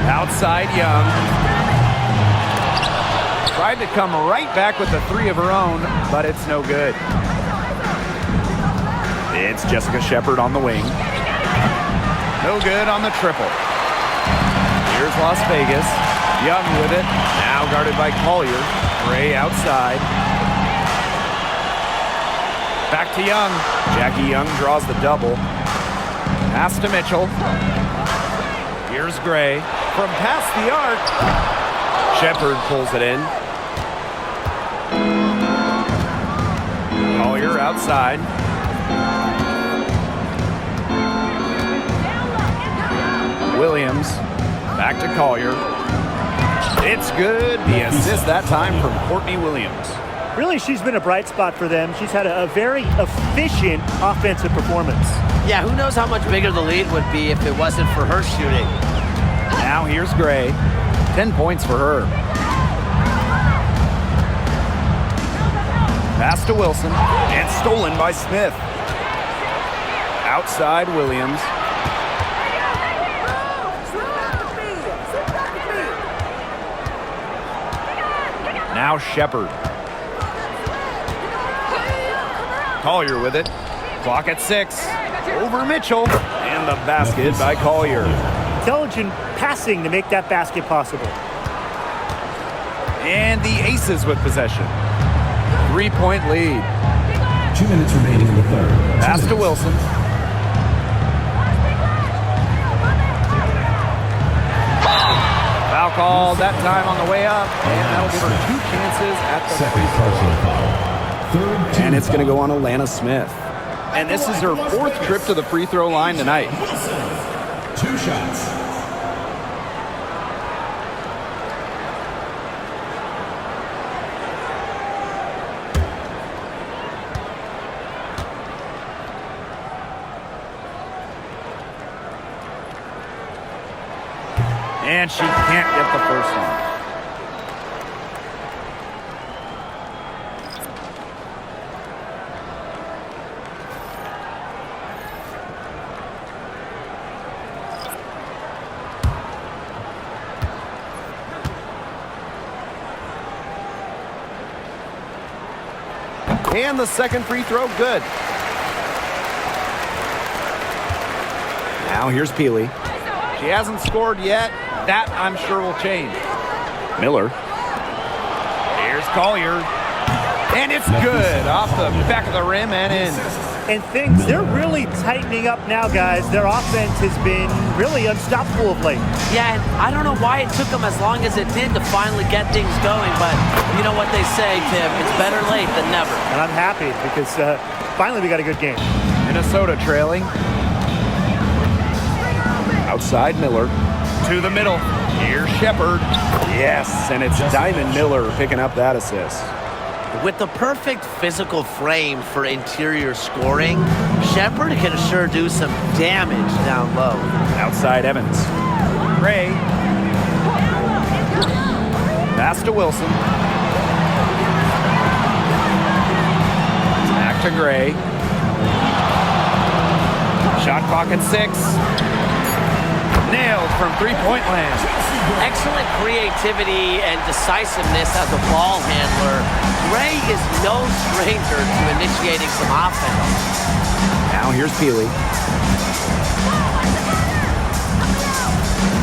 S1: Outside Young. Tried to come right back with the three of her own, but it's no good. It's Jessica Shepard on the wing. No good on the triple. Here's Las Vegas. Young with it. Now guarded by Collier. Gray outside. Back to Young. Jackie Young draws the double. Pass to Mitchell. Here's Gray. From past the arc. Shepard pulls it in. Collier outside. Williams. Back to Collier. It's good. The assist that time from Courtney Williams.
S2: Really, she's been a bright spot for them. She's had a very efficient offensive performance.
S3: Yeah, who knows how much bigger the lead would be if it wasn't for her shooting.
S1: Now here's Gray. 10 points for her. Pass to Wilson. And stolen by Smith. Outside Williams. Now Shepard. Collier with it. Clock at 6. Over Mitchell. And the basket by Collier.
S2: Intelligent passing to make that basket possible.
S1: And the Aces with possession. 3-point lead.
S4: 2 minutes remaining in the third.
S1: Pass to Wilson. Foul called that time on the way up. And that'll give her 2 chances at the
S4: Second personal foul. Third team
S1: And it's going to
S4: foul.
S1: go on Alana Smith. And this is her 4th trip to the free throw line tonight.
S4: 2 shots.
S1: And she can't get the first one. And the second free throw, good. Now here's Peely. She hasn't scored yet. That, I'm sure, will change. Miller. Here's Collier. And it's good. Off the back of the rim and in.
S2: And things, they're really tightening up now, guys. Their offense has been really unstoppable of late.
S3: Yeah, and I don't know why it took them as long as it did to finally get things going, but you know what they say, Tim, it's better late than never.
S2: And I'm happy because finally we got a good game.
S1: Minnesota trailing. Outside Miller. To the middle. Here's Shepard. Yes, and it's Diamond Miller picking up that assist.
S3: With the perfect physical frame for interior scoring, Shepard can sure do some damage down low.
S1: Outside Evans. Gray. Pass to Wilson. Back to Gray. Shot clock at 6. Nailed from three-point land.
S3: Excellent creativity and decisiveness as a ball handler. Gray is no stranger to initiating some offense.
S1: Now here's Peely.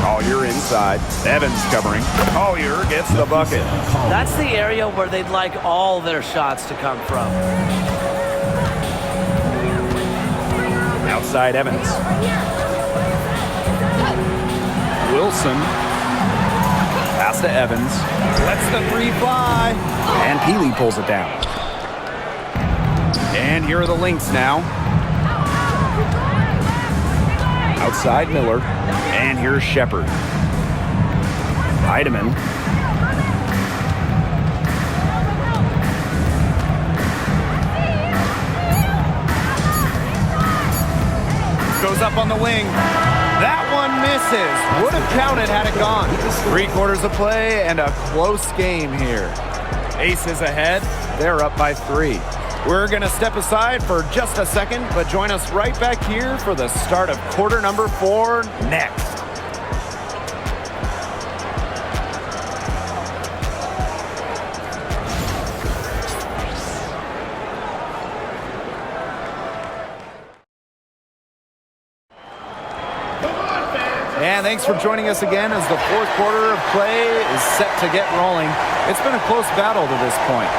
S1: Collier inside. Evans covering. Collier gets the bucket.
S3: That's the area where they'd like all their shots to come from.
S1: Outside Evans. Wilson. Pass to Evans. Lets the three fly. And Peely pulls it down. And here are the Lynx now. Outside Miller. And here's Shepard. Heidemann. Goes up on the wing. That one misses. Would have counted had it gone. 3/4 of play and a close game here. Aces ahead. They're up by 3. We're going to step aside for just a second, but join us right back here for the start of quarter number 4 next. And thanks for joining us again as the fourth quarter of play is set to get rolling. It's been a close battle to this point.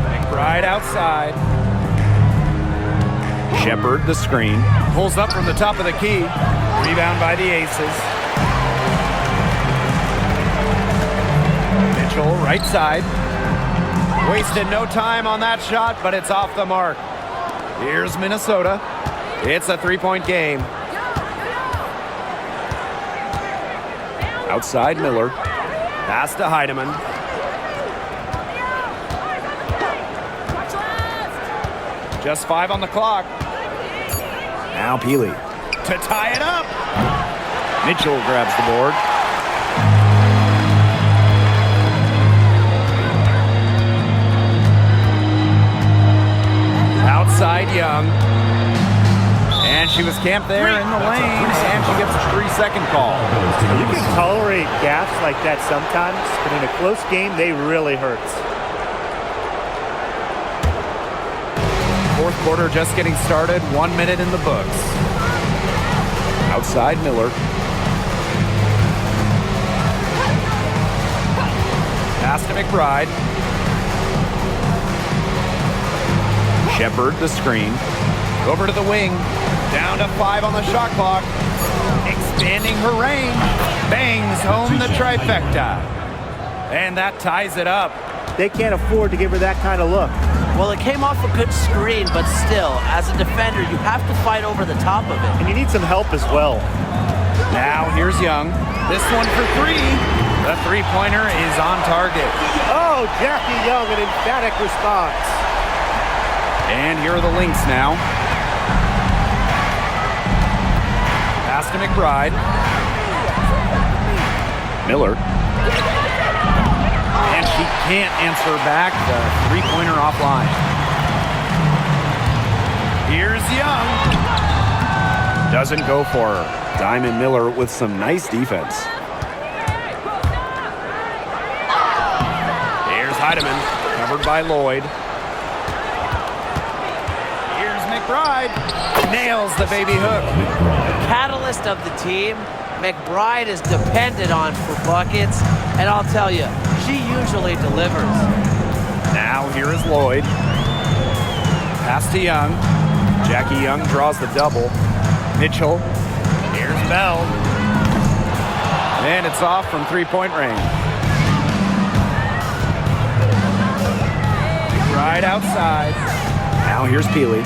S1: McBride outside.
S5: Shepard the screen.
S1: Pulls up from the top of the key. Rebound by the Aces. Mitchell, right side. Wasted no time on that shot, but it's off the mark. Here's Minnesota. It's a three-point game.
S5: Outside Miller. Pass to Heidemann.
S1: Just 5 on the clock.
S5: Now Peely.
S1: To tie it up.
S5: Mitchell grabs the board.
S1: Outside Young. And she was camped there in the lane, and she gets a 3-second call.
S2: You can tolerate gaffes like that sometimes, but in a close game, they really hurt.
S1: Fourth quarter just getting started. 1 minute in the books.
S5: Outside Miller.
S1: Pass to McBride.
S5: Shepard the screen.
S1: Over to the wing. Down to 5 on the shot clock. Expanding her range. Bangs home the trifecta. And that ties it up.
S2: They can't afford to give her that kind of look.
S3: Well, it came off a good screen, but still, as a defender, you have to fight over the top of it.
S2: And you need some help as well.
S1: Now here's Young. This one for 3. The three-pointer is on target.
S2: Oh, Jackie Young, an emphatic response.
S1: And here are the Lynx now. Pass to McBride.
S5: Miller.
S1: And she can't answer back. The three-pointer offline. Here's Young.
S5: Doesn't go for her. Diamond Miller with some nice defense.
S1: Here's Heidemann. Covered by Lloyd. Here's McBride. Nails the baby hook.
S3: Catalyst of the team, McBride is depended on for buckets, and I'll tell you, she usually delivers.
S1: Now here is Lloyd. Pass to Young.
S5: Jackie Young draws the double.
S1: Mitchell. Here's Bell. And it's off from three-point range. Right outside.
S5: Now here's Peely.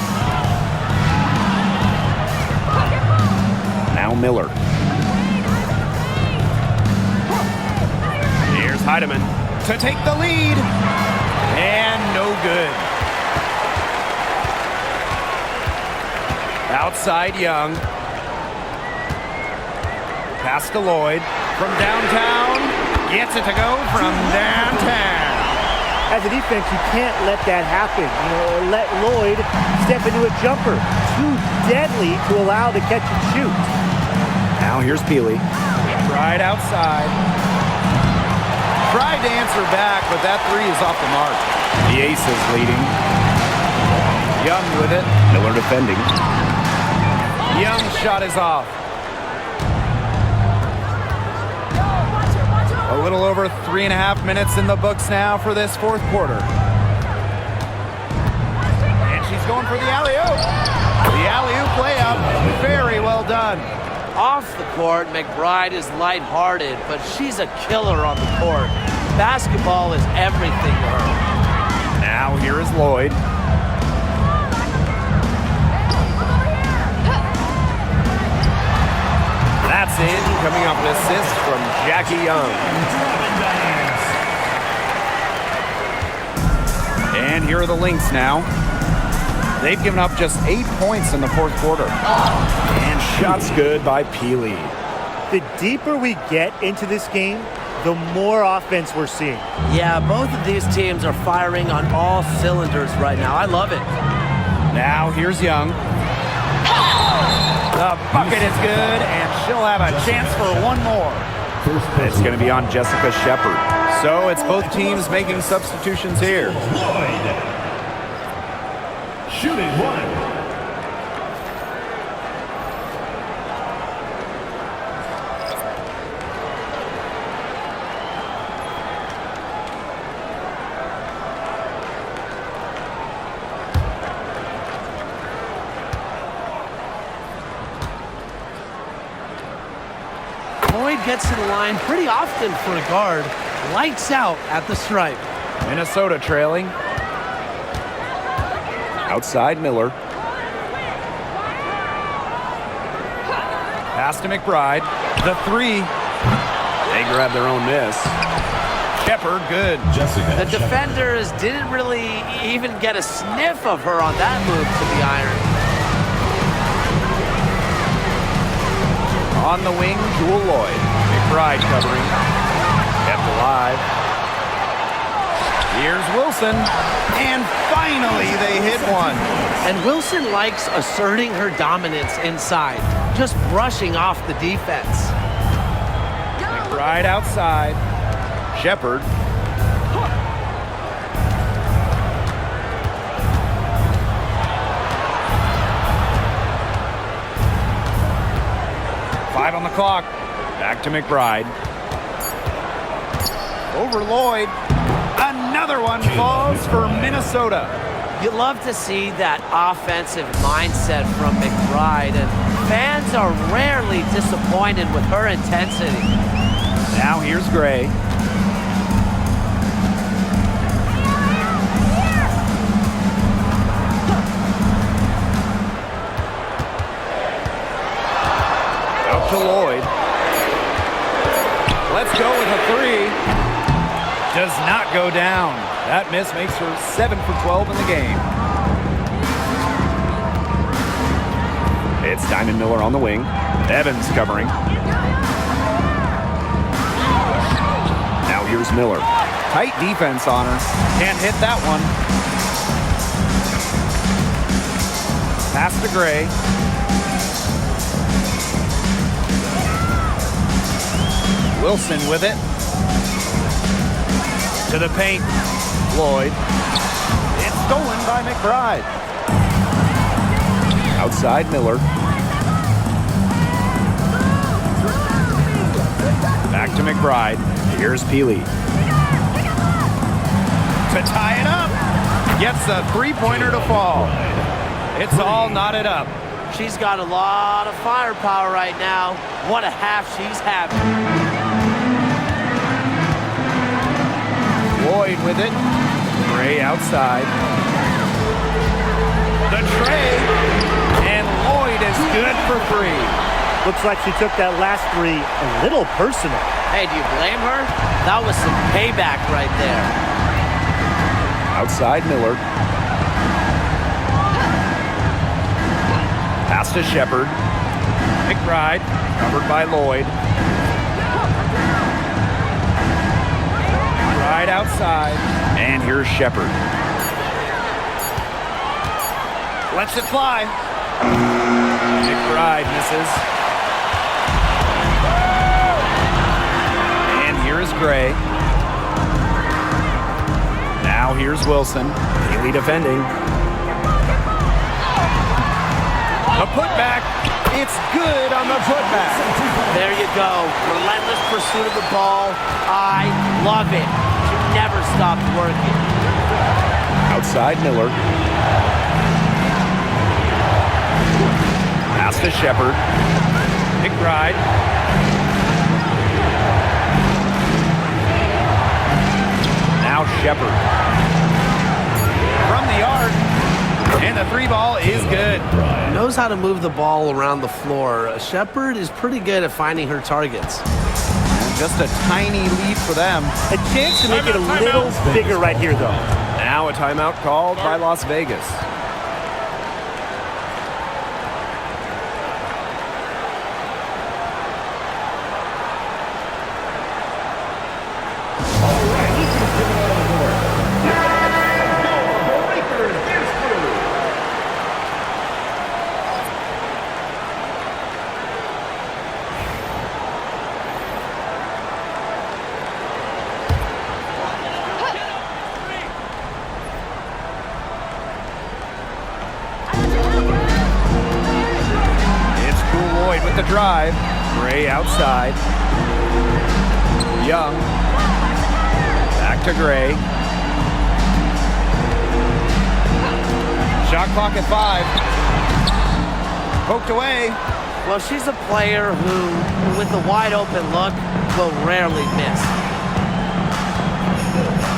S5: Now Miller.
S1: Here's Heidemann to take the lead. And no good. Outside Young. Pass to Lloyd from downtown. Gets it to go from downtown.
S2: As a defense, you can't let that happen. Let Lloyd step into a jumper. Too deadly to allow to catch and shoot.
S5: Now here's Peely.
S1: Right outside. Tried to answer back, but that three is off the mark.
S5: The Aces leading.
S1: Young with it.
S5: Miller defending.
S1: Young's shot is off. A little over 3.5 minutes in the books now for this fourth quarter. And she's going for the alley-oop. The alley-oop layup. Very well done.
S3: Off the court, McBride is lighthearted, but she's a killer on the court. Basketball is everything to her.
S5: Now here is Lloyd. That's in. Coming off an assist from Jackie Young.
S1: And here are the Lynx now. They've given up just 8 points in the fourth quarter.
S5: And shots good by Peely.
S2: The deeper we get into this game, the more offense we're seeing.
S3: Yeah, both of these teams are firing on all cylinders right now. I love it.
S1: Now here's Young. The bucket is good, and she'll have a chance for one more.
S5: It's going to be on Jessica Shepard.
S1: So it's both teams making substitutions here.
S4: Lloyd. Shooting one.
S3: Lloyd gets to the line pretty often for a guard. Lights out at the stripe.
S1: Minnesota trailing. Outside Miller. Pass to McBride. The three. They grab their own miss. Shepard, good.
S3: The defenders didn't really even get a sniff of her on that move to the iron.
S1: On the wing, Jewel Lloyd. McBride covering. Kept alive. Here's Wilson. And finally, they hit one.
S3: And Wilson likes asserting her dominance inside, just brushing off the defense.
S1: McBride outside. Shepard. Five on the clock. Back to McBride. Over Lloyd. Another one falls for Minnesota.
S3: You love to see that offensive mindset from McBride, and fans are rarely disappointed with her intensity.
S1: Now here's Gray. Out to Lloyd. Let's go with a three. Does not go down. That miss makes her 7 for 12 in the game. It's Diamond Miller on the wing. Evans covering. Now here's Miller. Tight defense on her. Can't hit that one. Pass to Gray. Wilson with it. To the paint. Lloyd. It's stolen by McBride. Outside Miller. Back to McBride. Here's Peely. To tie it up. Gets a three-pointer to fall. It's all knotted up.
S3: She's got a lot of firepower right now. What a half she's having.
S1: Lloyd with it. Gray outside. The tray. And Lloyd is good for three.
S2: Looks like she took that last three a little personal.
S3: Hey, do you blame her? That was some payback right there.
S1: Outside Miller. Pass to Shepard. McBride. Covered by Lloyd. Right outside. And here's Shepard. Lets it fly. McBride misses. And here is Gray. Now here's Wilson. Haley defending. A putback. It's good on the putback.
S3: There you go. Relentless pursuit of the ball. I love it. She never stopped working.
S1: Outside Miller. Pass to Shepard. McBride. Now Shepard. From the arc. And the three ball is good.
S3: Knows how to move the ball around the floor. Shepard is pretty good at finding her targets.
S1: Just a tiny lead for them.
S2: A chance to make it a little bigger right here, though.
S1: Now a timeout called by Las Vegas. Lloyd with the drive. Gray outside. Young. Back to Gray. Shot clock at 5. Poked away.
S3: Well, she's a player who, with a wide open look, will rarely miss.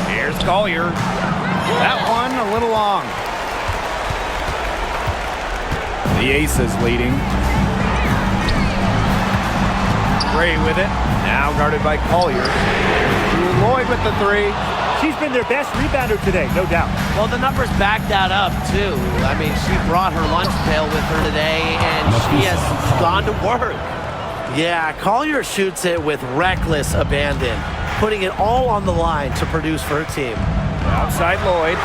S1: Here's Collier. That one a little long. The Aces leading. Gray with it. Now guarded by Collier. Lloyd with the 3.
S2: She's been their best rebounder today, no doubt.
S3: Well, the numbers back that up, too. I mean, she brought her lunch pail with her today, and she has gone to work. Yeah, Collier shoots it with reckless abandon, putting it all on the line to produce for her team.
S1: Outside Lloyd.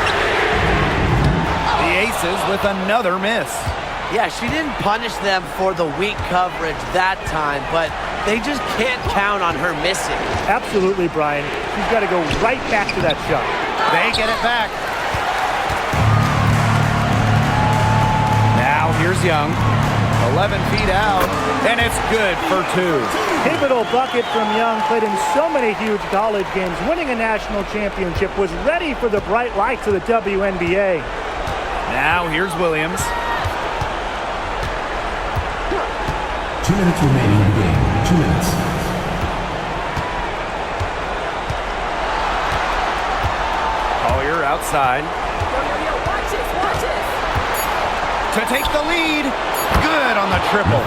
S1: The Aces with another miss.
S3: Yeah, she didn't punish them for the weak coverage that time, but they just can't count on her missing.
S2: Absolutely, Brian. She's got to go right back to that shot.
S1: They get it back. Now here's Young. 11 feet out, and it's good for 2.
S2: Pivotal bucket from Young, played in so many huge college games, winning a national championship, was ready for the bright lights of the WNBA.
S1: Now here's Williams.
S4: 2 minutes remaining in the game. 2 minutes.
S1: Collier outside.
S6: Watch this.
S1: To take the lead. Good on the triple.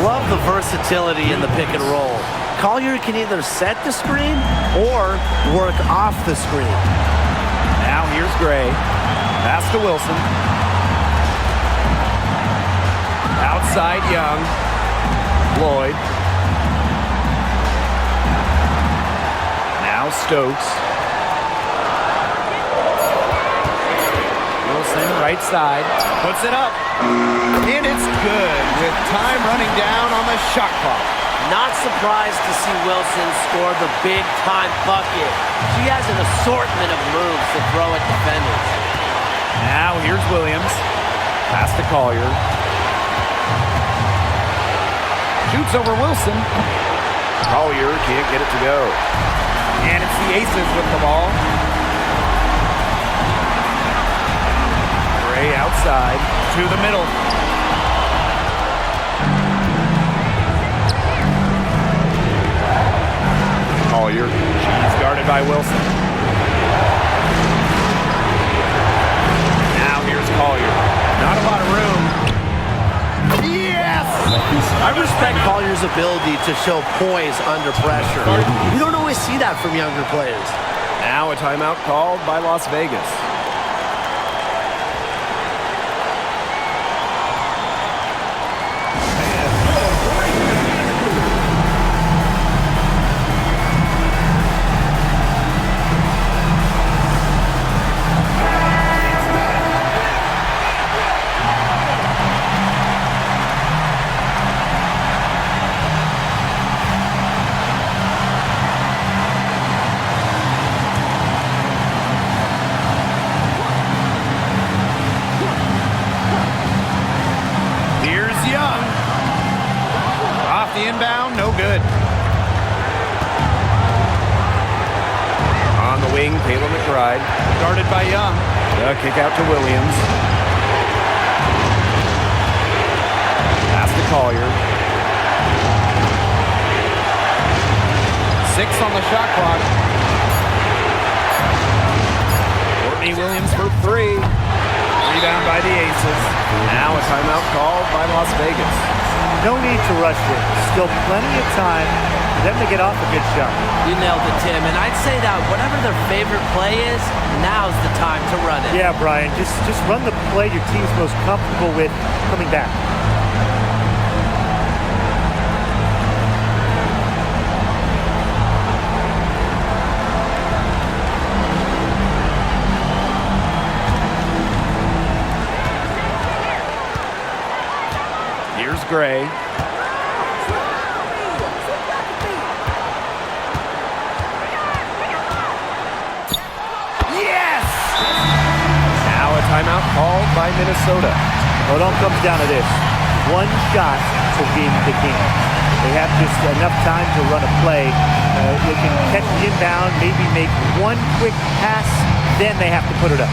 S3: Love the versatility in the pick and roll. Collier can either set the screen or work off the screen.
S1: Now here's Gray. Pass to Wilson. Outside Young. Lloyd. Now Stokes. Wilson right side. Puts it up. And it's good with time running down on the shot clock.
S3: Not surprised to see Wilson score the big-time bucket. She has an assortment of moves to throw at defenders.
S1: Now here's Williams. Pass to Collier. Shoots over Wilson.
S5: Collier can't get it to go.
S1: And it's the Aces with the ball. Gray outside to the middle.
S5: Collier.
S1: She's guarded by Wilson. Now here's Collier. Not a lot of room. Yes!
S3: I respect Collier's ability to show poise under pressure. You don't always see that from younger players.
S5: Now a timeout called by Las Vegas.
S1: Inbound, no good.
S5: On the wing, Taylor McBride.
S1: Guarded by Young.
S5: The kick out to Williams. Pass to Collier.
S1: 6 on the shot clock. Courtney Williams for 3. Rebound by the Aces.
S5: Now a timeout called by Las Vegas.
S2: No need to rush it. Still plenty of time for them to get off a good shot.
S3: You nailed it, Tim. And I'd say that whatever their favorite play is, now's the time to run it.
S2: Yeah, Brian, just run the play your team's most comfortable with coming back.
S1: Here's Gray. Yes!
S5: Now a timeout called by Minnesota.
S2: Well, it all comes down to this. one shot to win the game. They have just enough time to run a play. They can catch the inbound, maybe make one quick pass, then they have to put it up.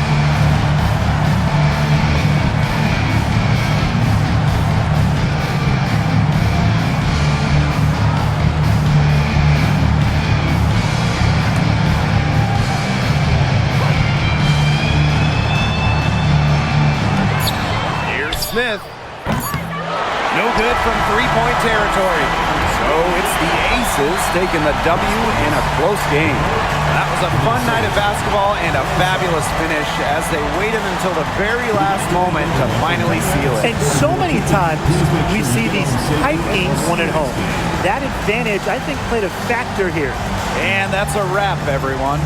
S1: Smith. No good from three-point territory. So it's the Aces taking the W in a close game. That was a fun night of basketball and a fabulous finish as they waited until the very last moment to finally seal it.
S2: And so many times we see these tight games won at home. That advantage, I think, played a factor here.
S1: And that's a wrap, everyone.